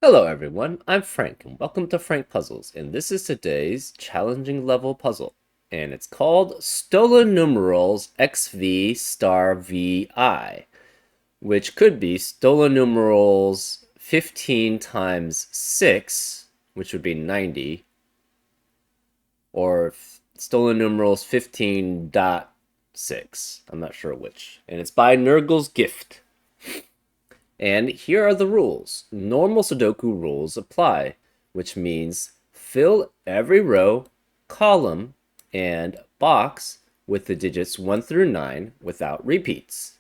Hello everyone, I'm Frank and welcome to Frank Puzzles, and this is today's challenging level puzzle, and it's called Stolen Numerals XV star VI, which could be Stolen Numerals 15 times 6, which would be 90, or Stolen Numerals 15.6, I'm not sure which, and it's by Nurgle's Gift. And here are the rules. Normal Sudoku rules apply, which means fill every row, column, and box with the digits 1 through 9 without repeats.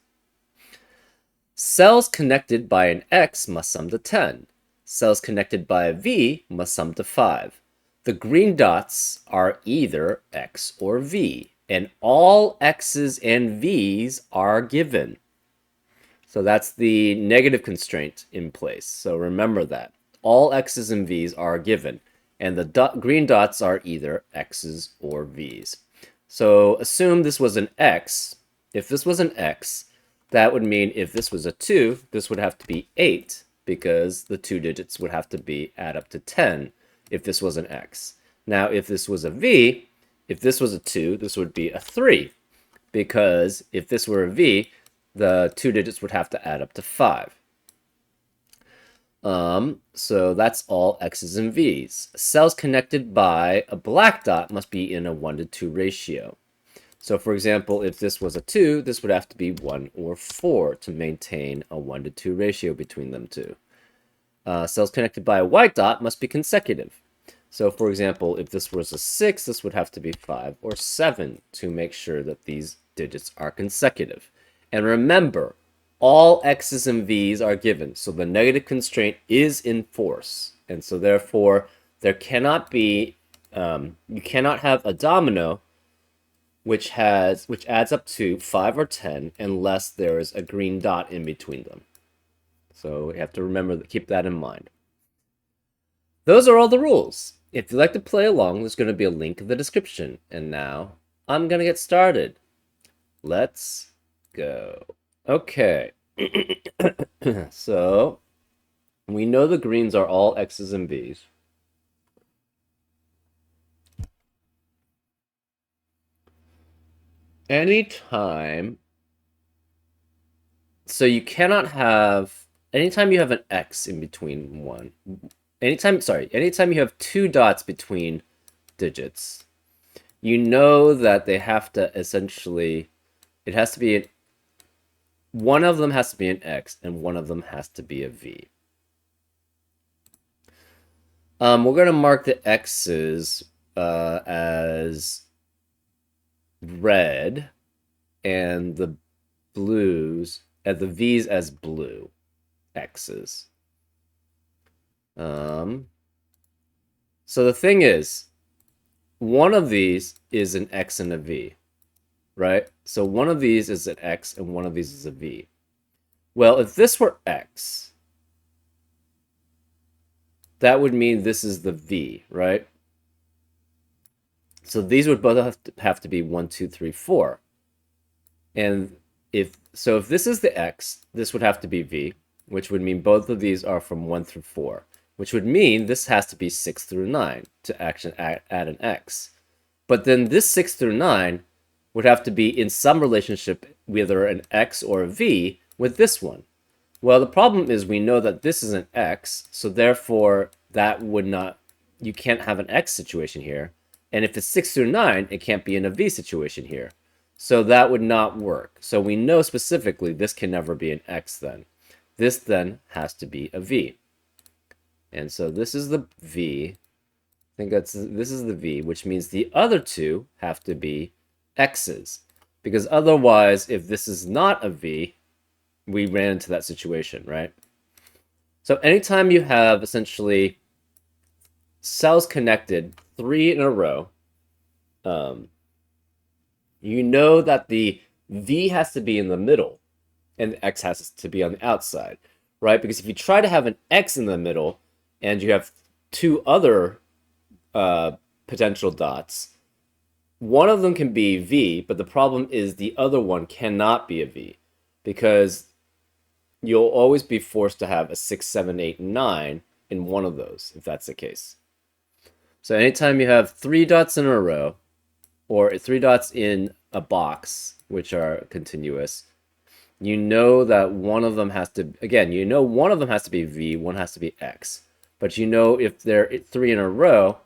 Cells connected by an X must sum to 10. Cells connected by a V must sum to 5. The green dots are either X or V, and all X's and V's are given. So that's the negative constraint in place. So remember that. All X's and V's are given, and the green dots are either X's or V's. So assume this was an X. If this was an X, that would mean if this was a 2, this would have to be 8, because the 2 digits would have to add up to 10 if this was an X. Now, if this was a V, if this was a 2, this would be a 3, because if this were a V, the 2 digits would have to add up to 5. So that's all X's and V's. Cells connected by a black dot must be in a 1 to 2 ratio. So for example, if this was a 2, this would have to be 1 or 4 to maintain a 1 to 2 ratio between them two. Cells connected by a white dot must be consecutive. So for example, if this was a 6, this would have to be 5 or 7 to make sure that these digits are consecutive. And remember, all X's and V's are given, so the negative constraint is in force. And so therefore, there cannot be, you cannot have a domino which adds up to 5 or 10 unless there is a green dot in between them. So we have to remember to keep that in mind. Those are all the rules. If you'd like to play along, there's going to be a link in the description. And now, I'm going to get started. Let's go. Okay. So, we know the greens are all X's and V's. Anytime. So you cannot have, anytime you have an X in between one, anytime you have 2 dots between digits, you know that they have to essentially, it has to be, one of them has to be an X and one of them has to be a V. We're going to mark the X's as red and the blues, and the V's as blue X's. So the thing is, one of these is an X and a V, right? So one of these is an X and one of these is a V. Well, if this were X, that would mean this is the V, right? So these would both have to be 1, 2, 3, 4. And if this is the X, this would have to be V, which would mean both of these are from 1 through 4, which would mean this has to be 6 through 9 to actually add an X. But then this 6 through 9 would have to be in some relationship, whether an X or a V, with this one. Well, the problem is we know that this is an X, so therefore that would not, you can't have an X situation here. And if it's 6 through 9, it can't be in a V situation here. So that would not work. So we know specifically this can never be an X then. This then has to be a V. And so this is the V. I think this is the V, which means the other two have to be X's. Because otherwise, if this is not a V, we ran into that situation, right? So anytime you have essentially cells connected 3 in a row, you know that the V has to be in the middle and the X has to be on the outside, right? Because if you try to have an X in the middle and you have 2 other potential dots, one of them can be V, but the problem is the other one cannot be a V because you'll always be forced to have a 6, 7, 8, 9 in one of those, if that's the case. So anytime you have 3 dots in a row, or 3 dots in a box, which are continuous, you know that one of them has to, again, you know one of them has to be v, one has to be x. But you know if they're 3 in a row,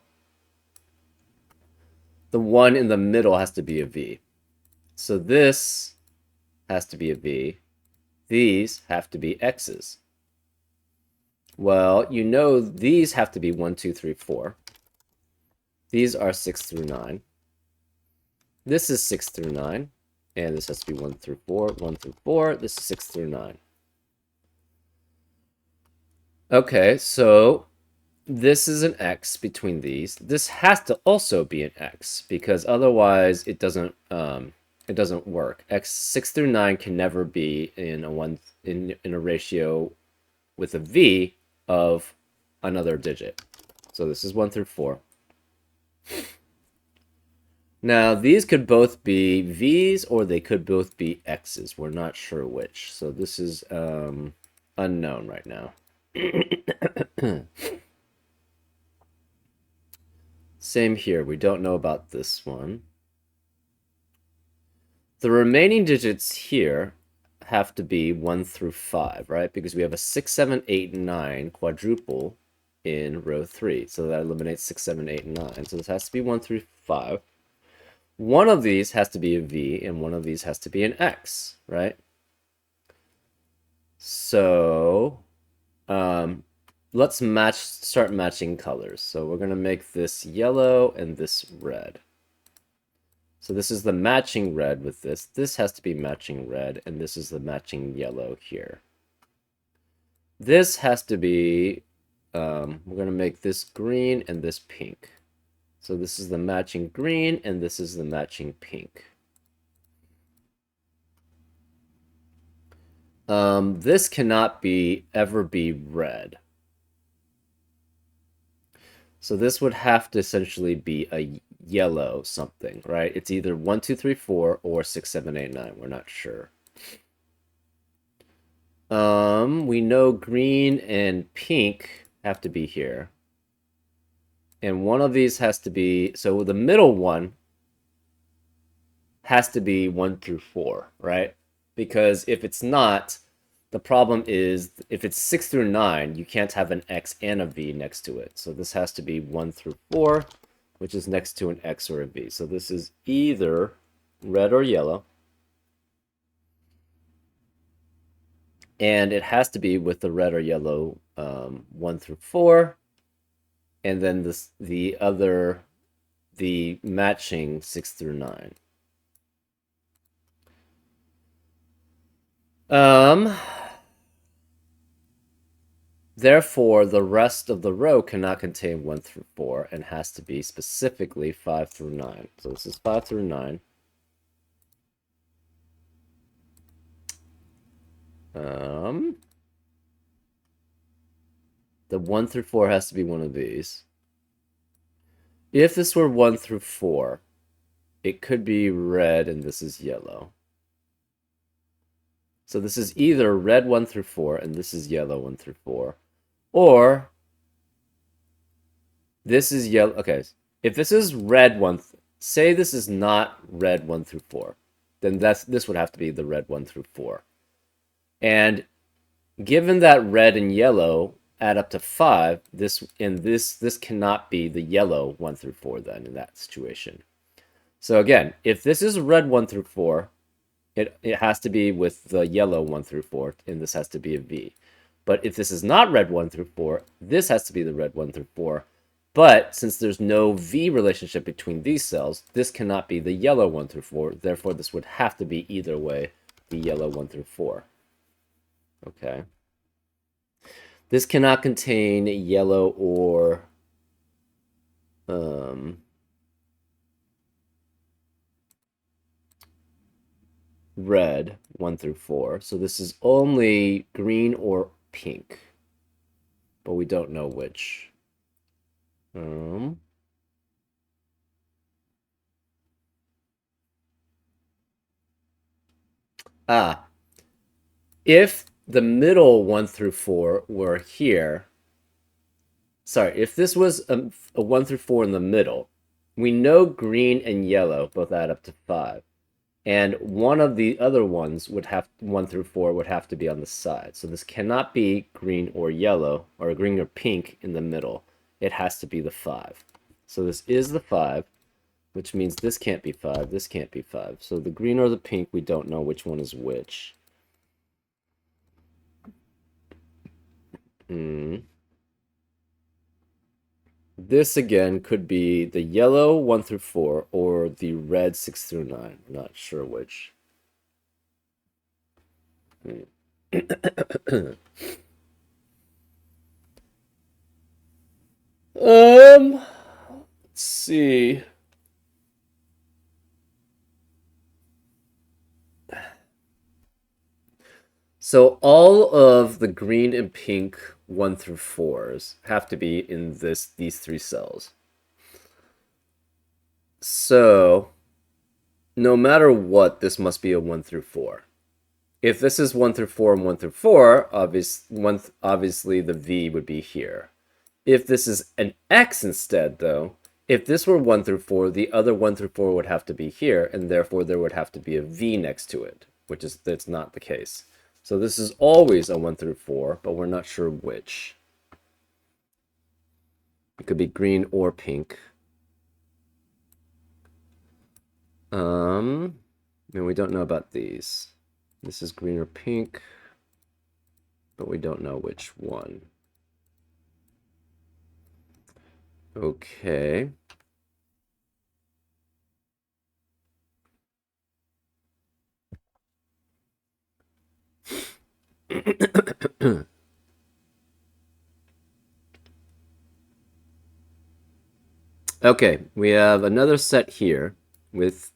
the one in the middle has to be a v. So this has to be a v. These have to be x's. Well, you know these have to be 1, 2, 3, 4. These are 6 through 9. This is 6 through 9. And this has to be 1 through 4, 1 through 4. This is 6 through 9. Okay, so this is an x between these. This has to also be an x, because otherwise it doesn't work. X 6 through 9 can never be in a ratio with a v of another digit. So this is 1 through 4. Now, these could both be v's or they could both be x's. We're not sure which. So this is unknown right now. Same here. We don't know about this one. The remaining digits here have to be 1 through 5, right? Because we have a 6, 7, 8, 9 quadruple in row 3. So that eliminates 6, 7, 8, and 9. So this has to be 1 through 5. One of these has to be a v, and one of these has to be an x, right? So let's start matching colors. So we're going to make this yellow and this red. So this is the matching red with this. This has to be matching red, and this is the matching yellow here. This has to be, we're going to make this green and this pink. So this is the matching green, and this is the matching pink. This cannot ever be red. So this would have to essentially be a yellow something, right? It's either 1, 2, 3, 4 or 6, 7, 8, 9. We're not sure. We know green and pink have to be here. And one of these has to be, so the middle one has to be 1 through 4, right? Because if it's not, the problem is if it's 6 through 9, you can't have an x and a v next to it. So this has to be 1 through 4, which is next to an x or a v. So this is either red or yellow. And it has to be with the red or yellow 1 through 4. And then the matching 6 through 9. Therefore, the rest of the row cannot contain 1 through 4 and has to be specifically 5 through 9. So this is 5 through 9. The 1 through 4 has to be one of these. If this were 1 through 4, it could be red and this is yellow. So this is either red 1 through 4 and this is yellow 1 through 4. Or this is yellow. Okay, if this is red 1, say this is not red 1 through 4, then this would have to be the red 1 through 4. And given that red and yellow add up to 5, this cannot be the yellow 1 through 4 then in that situation. So again, if this is red 1 through 4, it has to be with the yellow 1 through 4, and this has to be a V. But if this is not red 1 through 4, this has to be the red 1 through 4. But since there's no V relationship between these cells, this cannot be the yellow 1 through 4. Therefore, this would have to be either way, the yellow 1 through 4. Okay. This cannot contain yellow or red 1 through 4. So this is only green or pink, but we don't know which. If the middle 1 through 4 were here, sorry, if this was a 1 through 4 in the middle, we know green and yellow both add up to 5. And one of the other ones would have 1 through 4 would have to be on the side. So this cannot be green or yellow or green or pink in the middle. It has to be the 5. So this is the 5, which means this can't be 5, this can't be 5. So the green or the pink, we don't know which one is which. This again could be the yellow 1 through 4 or the red 6 through 9. I'm not sure which. Let's see. So all of the green and pink 1 through 4s have to be in these 3 cells. So no matter what, this must be a 1 through 4. If this is 1 through 4 and 1 through 4, obviously the V would be here. If this is an X instead, though, if this were 1 through 4, the other 1 through 4 would have to be here, and therefore there would have to be a V next to it, that's not the case. So this is always a 1 through 4, but we're not sure which. It could be green or pink. And we don't know about these. This is green or pink, but we don't know which one. Okay. Okay, we have another set here with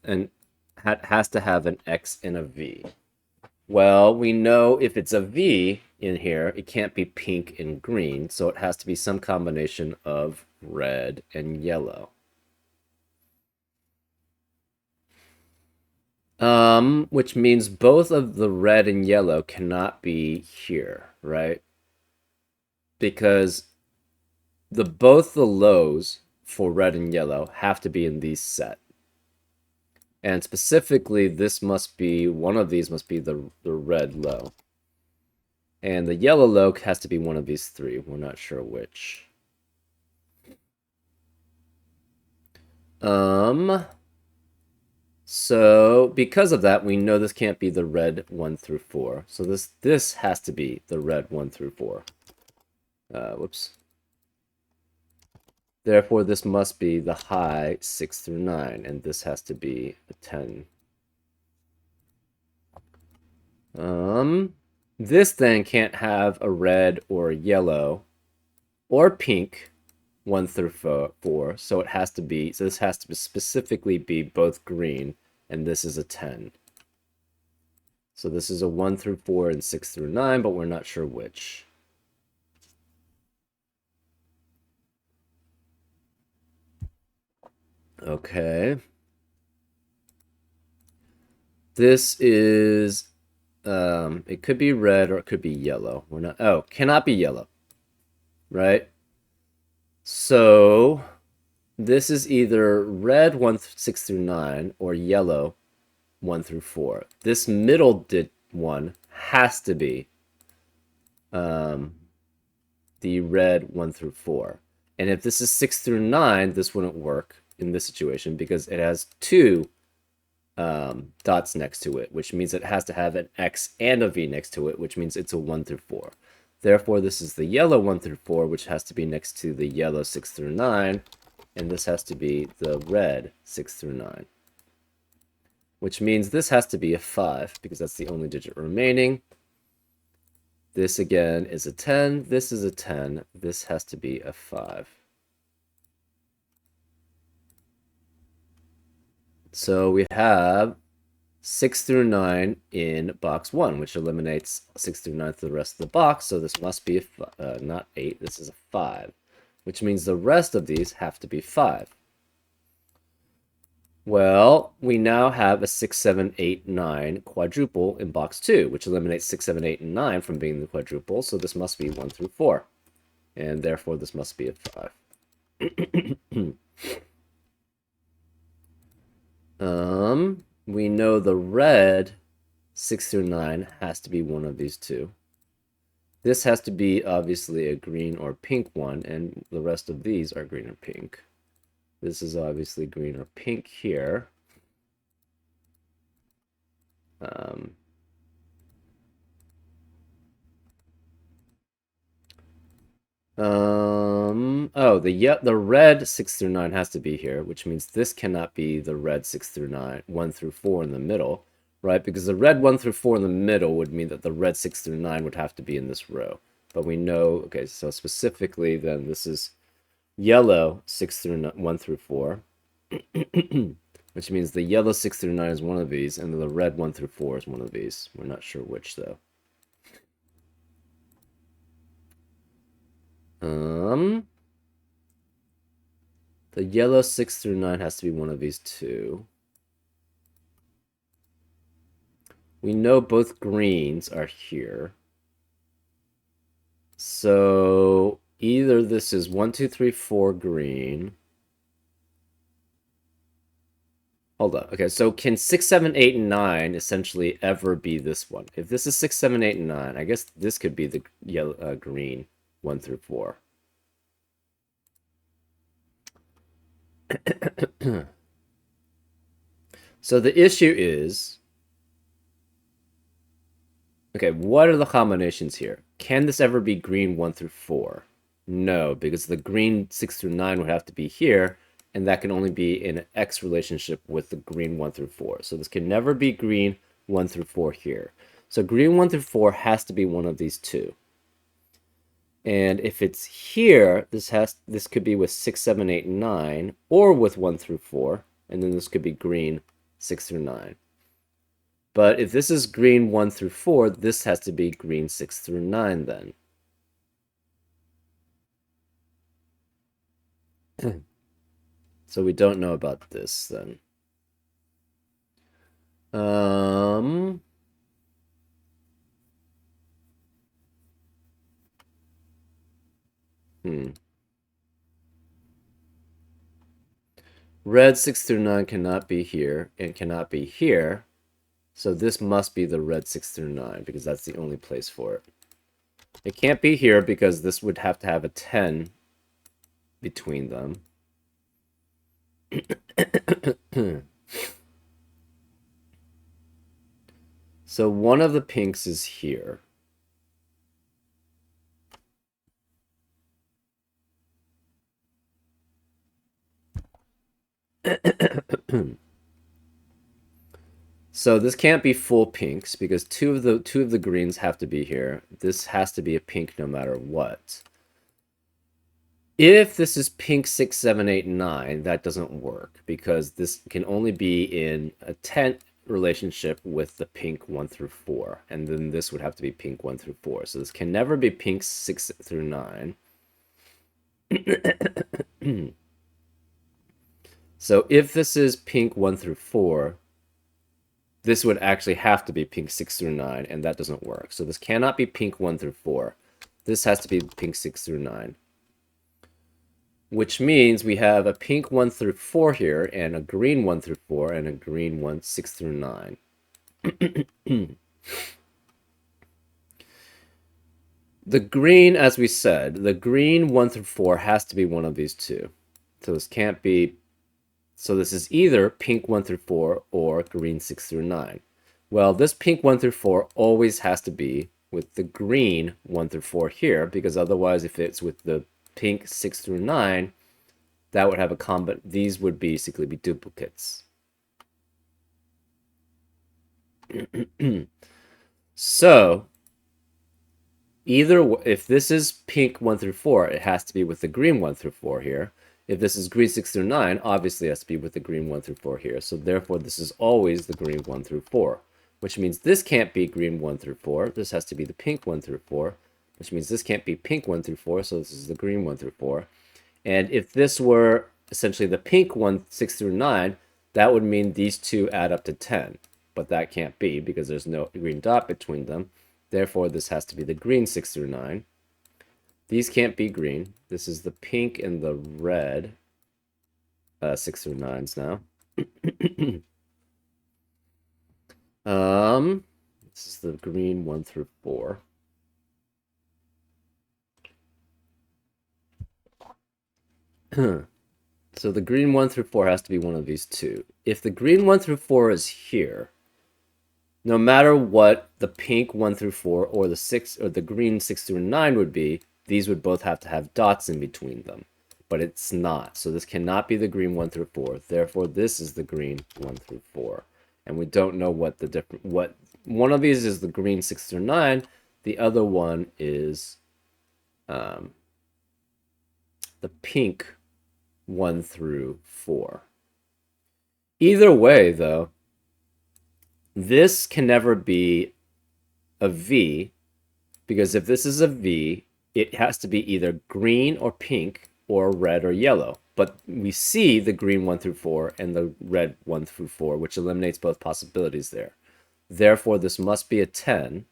has to have an X and a V. Well, we know if it's a V in here, it can't be pink and green, so it has to be some combination of red and yellow. Which means both of the red and yellow cannot be here, right? Because both the lows for red and yellow have to be in these set. And specifically, this must be, one of these must be the red low. And the yellow low has to be one of these 3. We're not sure which. So because of that, we know this can't be the red 1 through 4. So this has to be the red 1 through 4. Whoops. Therefore, this must be the high 6 through 9, and this has to be a 10. This then can't have a red or a yellow or pink 1 through 4, so this has to specifically be both green, and this is a 10. So this is a 1 through 4 and 6 through 9, but we're not sure which. Okay. This is, it could be red or it could be yellow. Cannot be yellow, right? So this is either red 6 through 9 or yellow 1 through 4. This middle one has to be the red 1 through 4. And if this is 6 through 9, this wouldn't work in this situation because it has 2 dots next to it, which means it has to have an X and a V next to it, which means it's a 1 through 4. Therefore, this is the yellow 1 through 4, which has to be next to the yellow 6 through 9, and this has to be the red 6 through 9. Which means this has to be a 5, because that's the only digit remaining. This again is a 10, this is a 10, this has to be a 5. So we have 6 through 9 in box 1, which eliminates 6 through 9 to the rest of the box, so this must be not 8, this is a 5, which means the rest of these have to be 5. Well, we now have a 6, 7, 8, 9 quadruple in box 2, which eliminates 6, 7, 8, and 9 from being the quadruple, so this must be 1 through 4. and therefore this must be a 5. We know the red 6 through 9 has to be one of these two. This has to be obviously a green or pink one, and the rest of these are green or pink. This is obviously green or pink here. The red 6 through 9 has to be here, which means this cannot be the red 6 through 9, 1 through 4 in the middle, right? Because the red 1 through 4 in the middle would mean that the red 6 through 9 would have to be in this row. But we know, okay, so specifically then this is yellow 6 through 1 through 4, which means the yellow 6 through 9 is one of these, and the red 1 through 4 is one of these. We're not sure which, though. The yellow 6 through 9 has to be one of these two. We know both greens are here. So either this is 1, 2, 3, 4 green. Hold on. Okay, so can 6, 7, 8, and 9 essentially ever be this one? If this is 6, 7, 8, and 9, I guess this could be the yellow, green 1 through 4. So the issue is, okay, what are the combinations here? Can this ever be green 1 through 4? No, because the green 6 through 9 would have to be here, and that can only be in an X relationship with the green 1 through 4. So this can never be green 1 through 4 here. So green 1 through 4 has to be one of these two. And if it's here, this could be with 6, 7, 8, 9, or with 1 through 4, and then this could be green 6 through 9. But if this is green 1 through 4, this has to be green 6 through 9 then. So we don't know about this then. Red 6 through 9 cannot be here and cannot be here. So this must be the red 6 through 9 because that's the only place for it. It can't be here because this would have to have a 10 between them. So one of the pinks is here. So this can't be full pinks because two of the greens have to be here. This has to be a pink no matter what. If this is pink 6, 7, 8, 9, that doesn't work because this can only be in a 10 relationship with the pink 1 through 4, and then this would have to be pink 1 through 4. So this can never be pink 6 through 9. So if this is pink 1 through 4, this would actually have to be pink 6 through 9, and that doesn't work. So this cannot be pink 1 through 4. This has to be pink 6 through 9. Which means we have a pink 1 through 4 here, and a green 1 through 4, and a green 1, 6 through 9. The green, as we said, the green 1 through 4 has to be one of these two. So this can't be... So this is either pink 1 through 4 or green 6 through 9. Well, this pink 1 through 4 always has to be with the green 1 through 4 here, because otherwise if it's with the pink 6 through 9, that would have a combo. These would basically be duplicates. So either if this is pink 1 through 4, it has to be with the green 1 through 4 here. If this is green 6 through 9, obviously it has to be with the green 1 through 4 here. So therefore, this is always the green 1 through 4, which means this can't be green 1 through 4. This has to be the pink 1 through 4, which means this can't be pink 1 through 4, so this is the green 1 through 4. And if this were essentially the pink 1, 6 through 9, that would mean these two add up to 10. But that can't be because there's no green dot between them. Therefore, this has to be the green 6 through 9. These can't be green. This is the pink and the red. 6 through 9s now. This is the green 1 through 4. So the green 1 through 4 has to be one of these two. If the green 1 through 4 is here, no matter what the pink 1 through 4 or the green 6 through 9 would be, these would both have to have dots in between them. But it's not. So this cannot be the green 1 through 4. Therefore, this is the green 1 through 4. And we don't know what one of these is the green 6 through 9. The other one is the pink 1 through 4. Either way, though, this can never be a V, because if this is a V, it has to be either green or pink or red or yellow. But we see the green 1 through 4 and the red 1 through 4, which eliminates both possibilities there. Therefore, this must be a 10.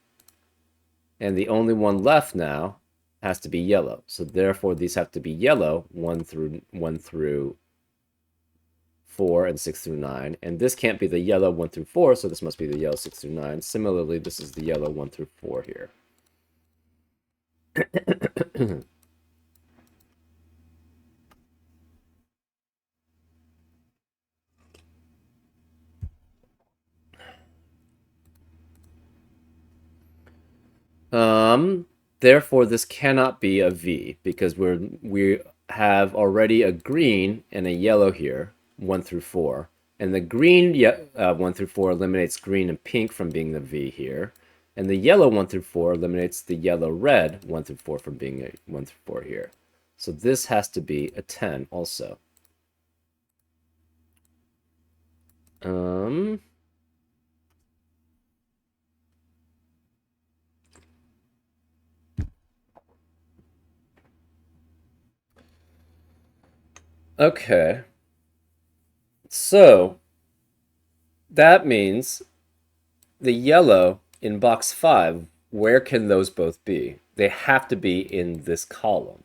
And the only one left now has to be yellow. So therefore, these have to be yellow 1 through 4 and 6 through 9. And this can't be the yellow 1 through 4, so this must be the yellow 6 through 9. Similarly, this is the yellow 1 through 4 here. Therefore, this cannot be a V, because we have already a green and a yellow here, 1 through 4. And the green 1 through 4 eliminates green and pink from being the V here. And the yellow 1 through 4 eliminates the yellow-red 1 through 4 from being a 1 through 4 here. So this has to be a 10 also. Okay. So that means the yellow in box 5, where can those both be? They have to be in this column.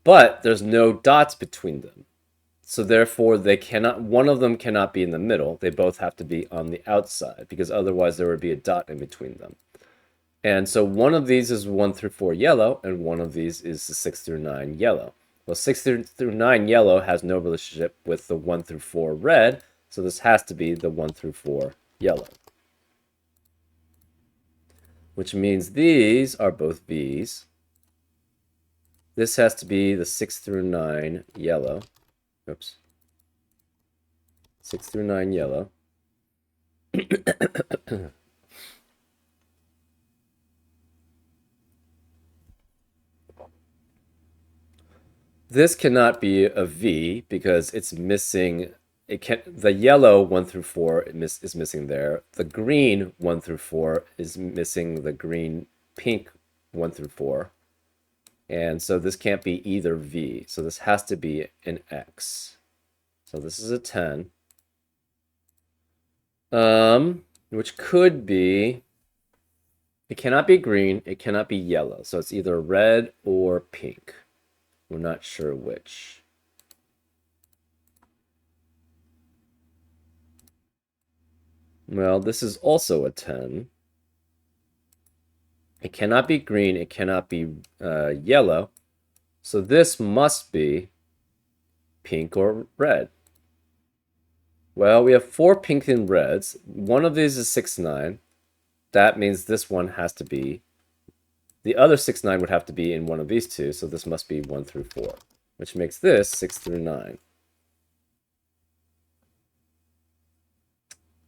But there's no dots between them. So therefore, one of them cannot be in the middle. They both have to be on the outside, because otherwise there would be a dot in between them. And so one of these is 1 through 4 yellow, and one of these is the 6 through 9 yellow. Well, 6 through 9 yellow has no relationship with the 1 through 4 red, so this has to be the 1 through 4 yellow. Which means these are both V's. This has to be the 6 through 9 yellow. Oops. 6 through 9 yellow. This cannot be a V because it's missing. The yellow 1 through 4 is missing there. The green 1 through 4 is missing the green pink 1 through 4. And so this can't be either V. So this has to be an X. So this is a 10. Which could be, it cannot be green, it cannot be yellow. So it's either red or pink. We're not sure which. Well, this is also a 10. It cannot be green, it cannot be yellow. So this must be pink or red. Well, we have 4 pink and reds. One of these is 6, 9. That means this one has to be, the other 6, 9 would have to be in one of these two, so this must be 1 through 4, which makes this 6 through 9.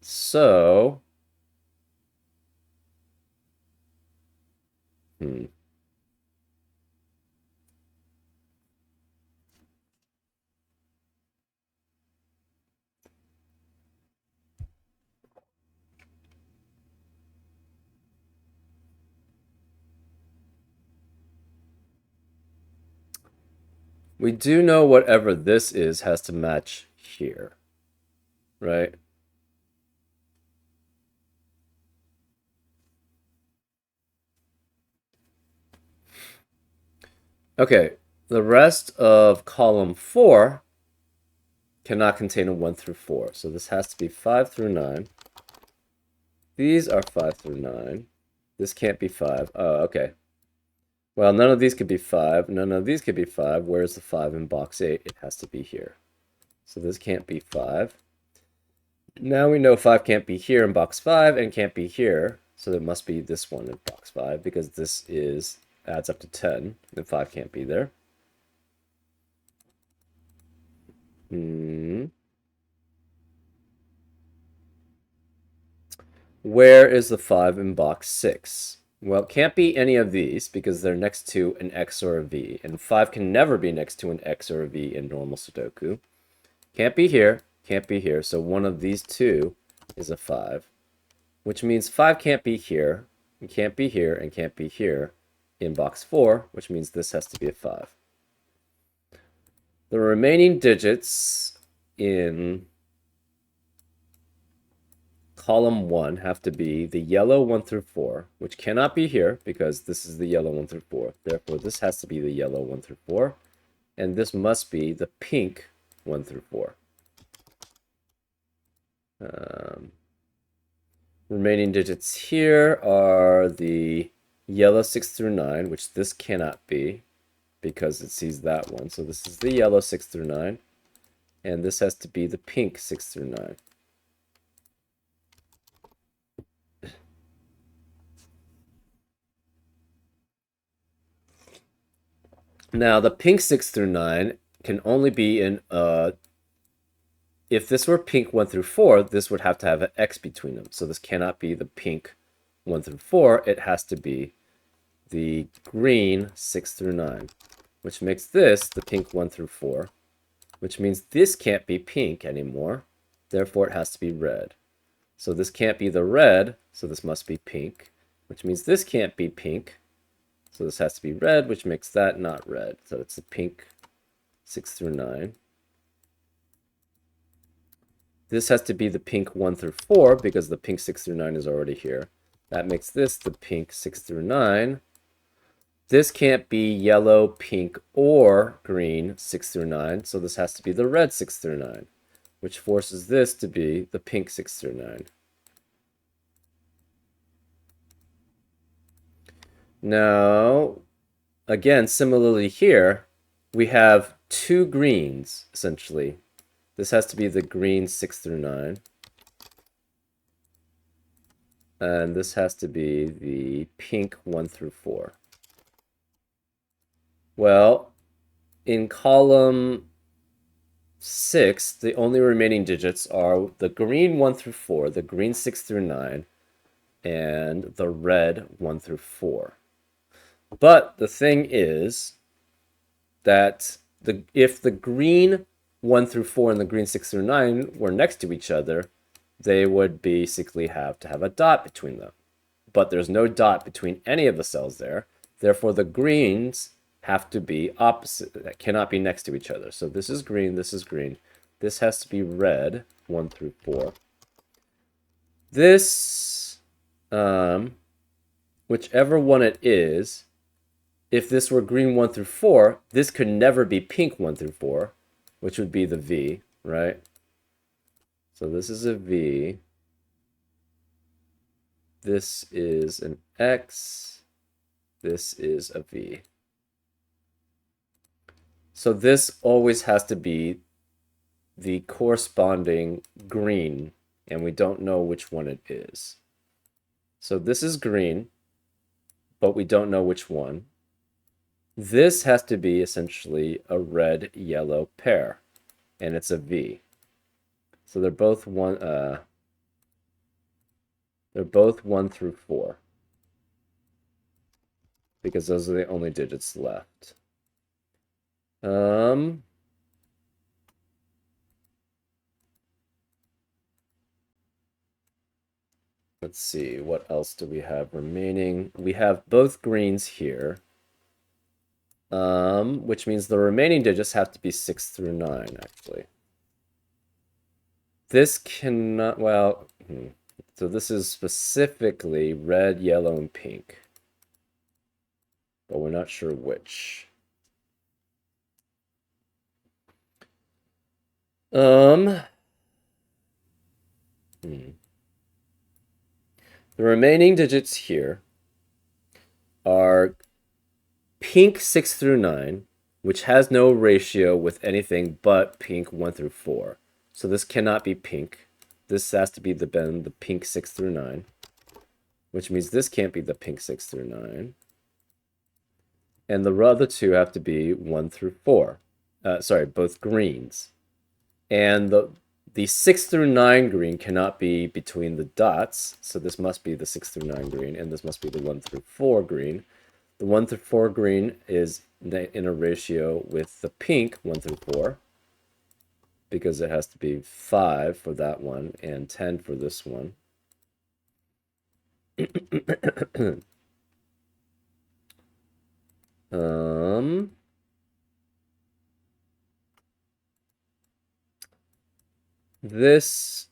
So, we do know whatever this is has to match here, right? Okay, the rest of column 4 cannot contain a 1 through 4. So this has to be 5 through 9. These are 5 through 9. This can't be 5. Oh, okay. Well, none of these could be 5. None of these could be 5. Where's the 5 in box 8? It has to be here. So this can't be 5. Now we know 5 can't be here in box 5 and can't be here. So it must be this one in box 5 because this adds up to 10. And 5 can't be there. Where is the 5 in box 6? Well, it can't be any of these because they're next to an X or a V. And 5 can never be next to an X or a V in normal Sudoku. Can't be here, can't be here. So one of these two is a 5. Which means 5 can't be here, and can't be here, and can't be here in box 4, which means this has to be a 5. The remaining digits in column 1 have to be the yellow 1 through 4, which cannot be here because this is the yellow 1 through 4. Therefore, this has to be the yellow 1 through 4. And this must be the pink 1 through 4. Remaining digits here are the yellow 6 through 9, which this cannot be because it sees that one. So this is the yellow 6 through 9. And this has to be the pink 6 through 9. Now, the pink 6 through 9 can only be in, if this were pink 1 through 4, this would have to have an X between them. So this cannot be the pink 1 through 4. It has to be the green 6 through 9, which makes this the pink 1 through 4, which means this can't be pink anymore. Therefore, it has to be red. So this can't be the red, so this must be pink, which means this can't be pink. So this has to be red, which makes that not red. So it's the pink 6 through 9. This has to be the pink 1 through 4 because the pink 6 through 9 is already here. That makes this the pink 6 through 9. This can't be yellow, pink, or green 6 through 9. So this has to be the red 6 through 9, which forces this to be the pink 6 through 9. Now, again, similarly here, we have two greens, essentially. This has to be the green 6 through 9. And this has to be the pink 1 through 4. Well, in column 6, the only remaining digits are the green 1 through 4, the green 6 through 9, and the red 1 through 4. But the thing is that if the green 1 through 4 and the green 6 through 9 were next to each other, they would basically have to have a dot between them. But there's no dot between any of the cells there. Therefore, the greens have to be opposite, that cannot be next to each other. So this is green, this is green. This has to be red, 1 through 4. This, whichever one it is, if this were green 1 through 4, this could never be pink 1 through 4, which would be the V, right? So this is a V. This is an X. This is a V. So this always has to be the corresponding green, and we don't know which one it is. So this is green, but we don't know which one. This has to be essentially a red-yellow pair, and it's a V. So they're both 1 through 4 because those are the only digits left. Let's see, what else do we have remaining? We have both greens here, which means the remaining digits have to be 6 through 9, actually. This cannot, well, so this is specifically red, yellow, and pink, but we're not sure which. Um, the remaining digits here are pink 6 through 9, which has no ratio with anything but pink 1 through 4. So this cannot be pink. This has to be the pink 6 through 9, which means this can't be the pink 6 through 9. And the other two have to be 1 through 4. Sorry, both greens. And the 6 through 9 green cannot be between the dots, so this must be the 6 through 9 green, and this must be the 1 through 4 green. The 1 through 4 green is in a ratio with the pink 1 through 4, because it has to be 5 for that one and 10 for this one. This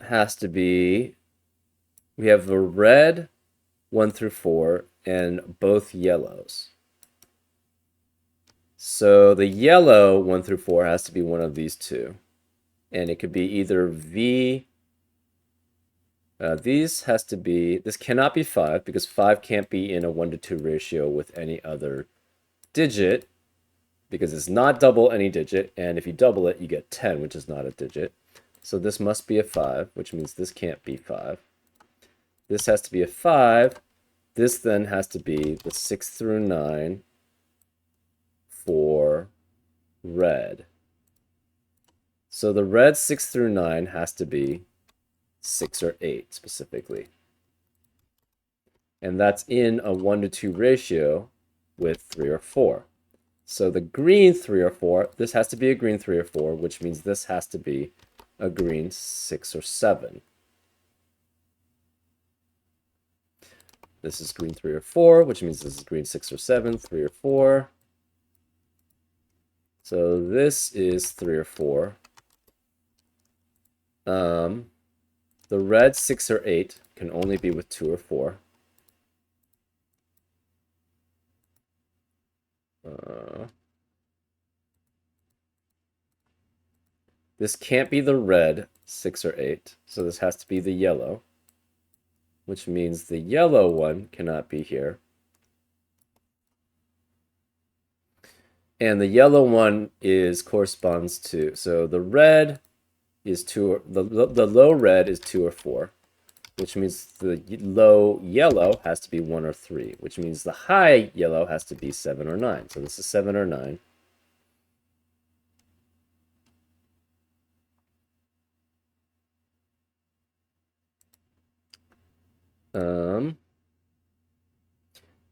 has to be, we have the red 1 through 4 and both yellows. So the yellow 1 through 4 has to be one of these two. And it could be either V. These has to be, this cannot be 5 because 5 can't be in a 1 to 2 ratio with any other digit because it's not double any digit. And if you double it, you get 10, which is not a digit. So this must be a 5, which means this can't be 5. This has to be a 5. This then has to be the 6 through 9 for red. So the red 6 through 9 has to be 6 or 8 specifically. And that's in a 1 to 2 ratio with 3 or 4. So the green 3 or 4, this has to be a green 3 or 4, which means this has to be a green 6 or 7. This is green 3 or 4, which means this is green 6 or 7, 3 or 4. So this is 3 or 4. The red 6 or 8 can only be with 2 or 4. This can't be the red 6 or 8, so this has to be the yellow, which means the yellow one cannot be here. And the yellow one corresponds to, so the red is 2, the low red is 2 or 4, which means the low yellow has to be 1 or 3, which means the high yellow has to be 7 or 9. So this is 7 or 9.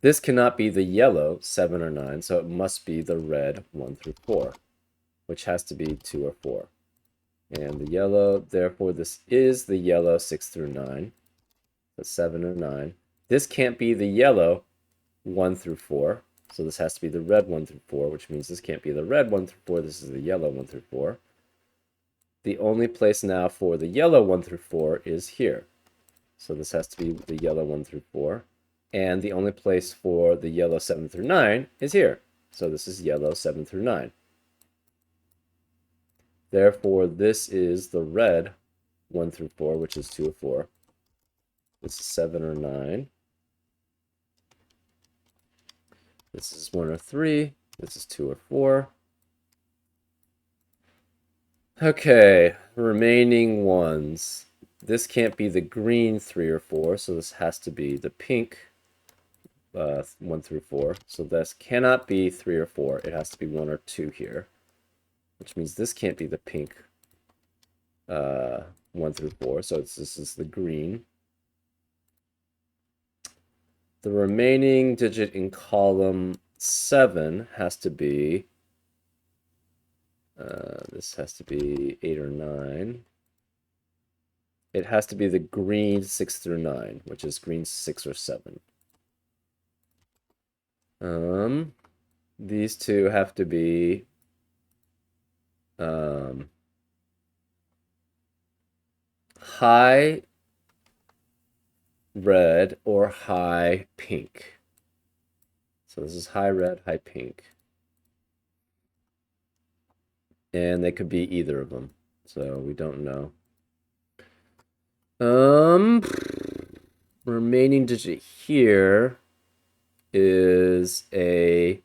This cannot be the yellow 7 or 9, so it must be the red 1 through 4, which has to be 2 or 4. And the yellow, therefore, this is the yellow 6 through 9, so 7 or 9. This can't be the yellow 1 through 4, so this has to be the red 1 through 4, which means this can't be the red 1 through 4, this is the yellow 1 through 4. The only place now for the yellow 1 through 4 is here. So this has to be the yellow 1 through 4. And the only place for the yellow 7 through 9 is here. So this is yellow 7 through 9. Therefore, this is the red 1 through 4, which is 2 or 4. This is 7 or 9. This is 1 or 3. This is 2 or 4. Okay, remaining ones. This can't be the green 3 or 4, so this has to be the pink 1 through 4. So this cannot be 3 or 4. It has to be 1 or 2 here, which means this can't be the pink 1 through 4. So this is the green. The remaining digit in column 7 has to be, this has to be 8 or 9. It has to be the green 6 through 9, which is green 6 or 7. These two have to be high red or high pink. So this is high red, high pink. And they could be either of them. So we don't know. Remaining digit here is a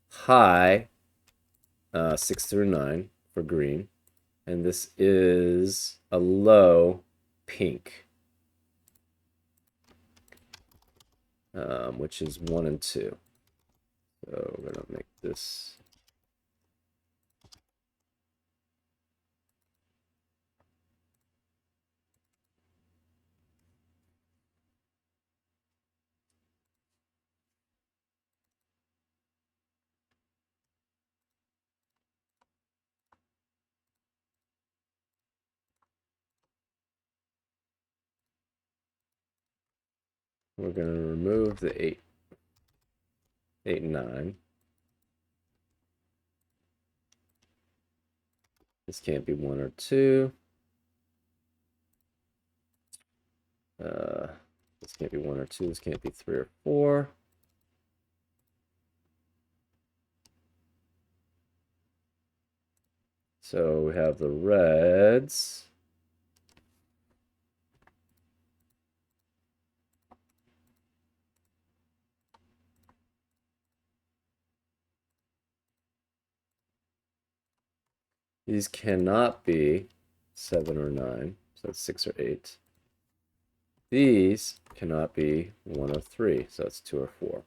high 6 through 9 for green, and this is a low pink, which is 1 and 2. So we're going to make this. We're going to remove the 8, 8 and 9. This can't be 1 or 2. This can't be 1 or 2. This can't be 3 or 4. So we have the reds. These cannot be 7 or 9, so that's 6 or 8. These cannot be 1 or 3, so that's 2 or 4.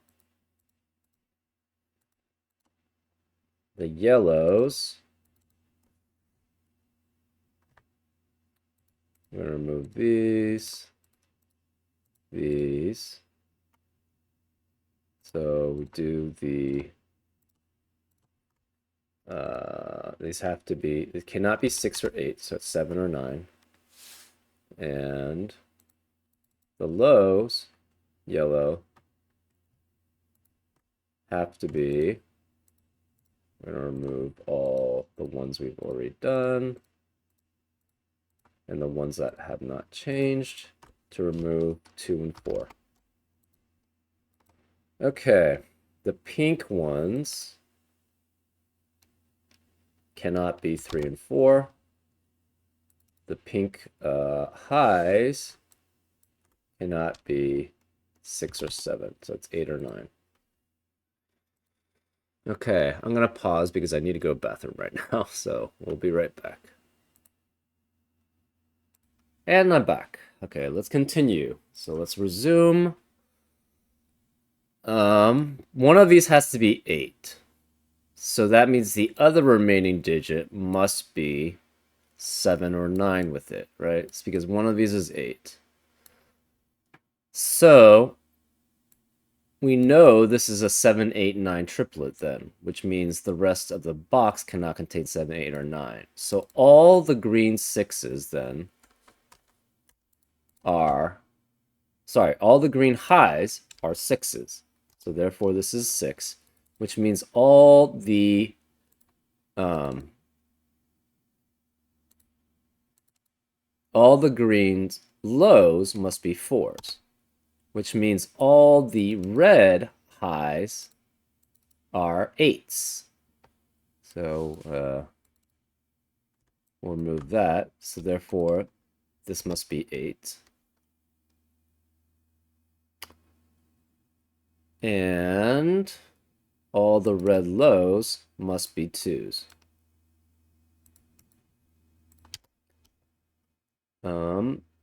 The yellows, I'm going to remove these. So we do the, these have to be, it cannot be 6 or 8, so it's 7 or 9. And the lows, yellow, have to be, we're going to remove all the ones we've already done and the ones that have not changed to remove 2 and 4. Okay, the pink ones cannot be 3 and 4. The pink highs cannot be 6 or 7, so it's 8 or 9. Okay, I'm going to pause because I need to go to the bathroom right now, so we'll be right back. And I'm back. Okay, let's continue. So let's resume. One of these has to be 8. So that means the other remaining digit must be 7 or 9 with it, right? It's because one of these is 8. So we know this is a 7, 8, 9 triplet then, which means the rest of the box cannot contain 7, 8, or 9. So all the green 6s then are, sorry, all the green highs are 6s. So therefore this is 6, which means all the green's lows must be 4s, which means all the red highs are 8s. So we'll remove that. So therefore, this must be 8. And all the red lows must be 2s.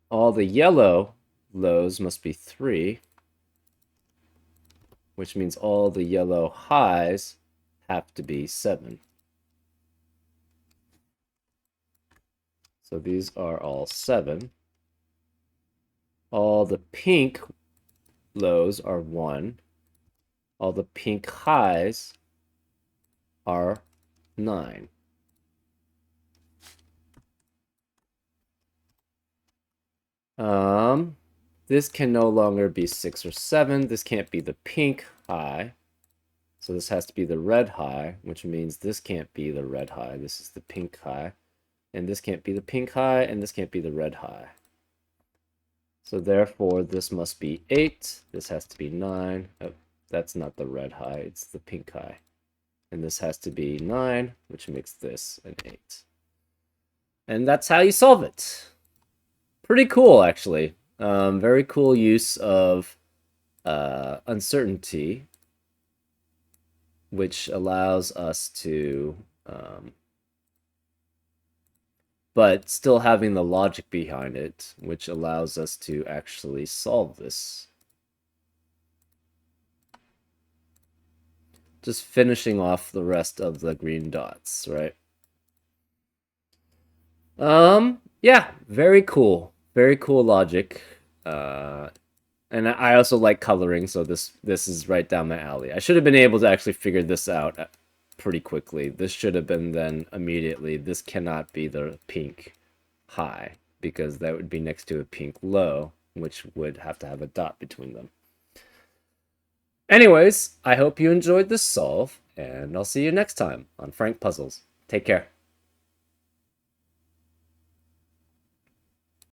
All the yellow lows must be 3, which means all the yellow highs have to be 7. So these are all 7. All the pink lows are 1. All the pink highs are 9. This can no longer be 6 or 7. This can't be the pink high. So this has to be the red high, which means this can't be the red high. This is the pink high. And this can't be the pink high, and this can't be the red high. So therefore, this must be 8. This has to be 9. Oh, that's not the red high, it's the pink high. And this has to be 9, which makes this an 8. And that's how you solve it. Pretty cool, actually. Very cool use of uncertainty, which allows us to, but still having the logic behind it, which allows us to actually solve this. Just finishing off the rest of the green dots, right? Yeah, very cool. Very cool logic. And I also like coloring, so this is right down my alley. I should have been able to actually figure this out pretty quickly. This should have been then immediately. This cannot be the pink high, because that would be next to a pink low, which would have to have a dot between them. Anyways, I hope you enjoyed this solve, and I'll see you next time on Frank Puzzles. Take care.